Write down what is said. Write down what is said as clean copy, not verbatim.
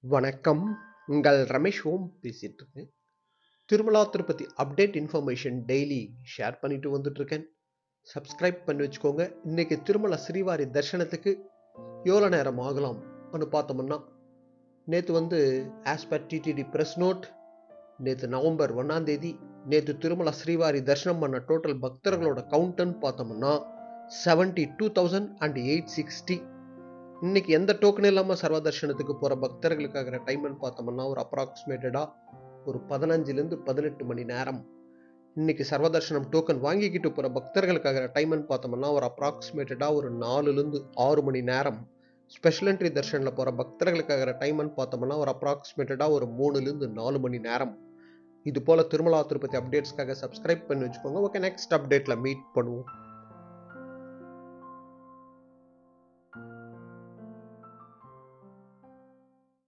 வணக்கம். உங்கள் ரமேஷ் ஓம் பேசிட்டு இருக்கேன். Tirumala Tirupati update information daily share பண்ணிட்டு வந்துட்டு இருக்கேன். சப்ஸ்கிரைப் பண்ணி வச்சுக்கோங்க. இன்னைக்கு திருமலா ஸ்ரீவாரி தரிசனத்துக்கு எவ்வளோ நேரம் ஆகலாம் பார்த்தோம்னா, நேற்று as per TTD press note, நேற்று நவம்பர் 1ஆம் தேதி நேற்று திருமலா ஸ்ரீவாரி தரிசனம் பண்ண டோட்டல் பக்தர்களோட கவுண்ட்னு பார்த்தோம்னா 72,860. இன்னைக்கு எந்த டோக்கன் இல்லாமல் சர்வதர்ஷனத்துக்கு போகிற பக்தர்களுக்காகிற டைம்னு பார்த்தோம்னா ஒரு அப்ராக்சிமேட்டடாக ஒரு 15லேருந்து 18 மணி நேரம். இன்னைக்கு சர்வதர்ஷனம் டோக்கன் வாங்கிக்கிட்டு போகிற பக்தர்களுக்காகிற டைம்னு பார்த்தோம்னா ஒரு அப்ராக்சிமேட்டடாக ஒரு 4லேருந்து 6 மணி நேரம். ஸ்பெஷல் என்ட்ரி தர்ஷனில் போகிற பக்தர்களுக்காகிற டைம்னு பார்த்தோம்னா ஒரு அப்ராக்சிமேட்டடாக ஒரு 3லேருந்து 4 மணி நேரம். இது போல் திருமலா திருப்பதி அப்டேட்ஸ்க்காக சப்ஸ்கிரைப் பண்ணி வச்சுக்கோங்க. ஓகே, நெக்ஸ்ட் அப்டேட்டில் மீட் பண்ணுவோம்.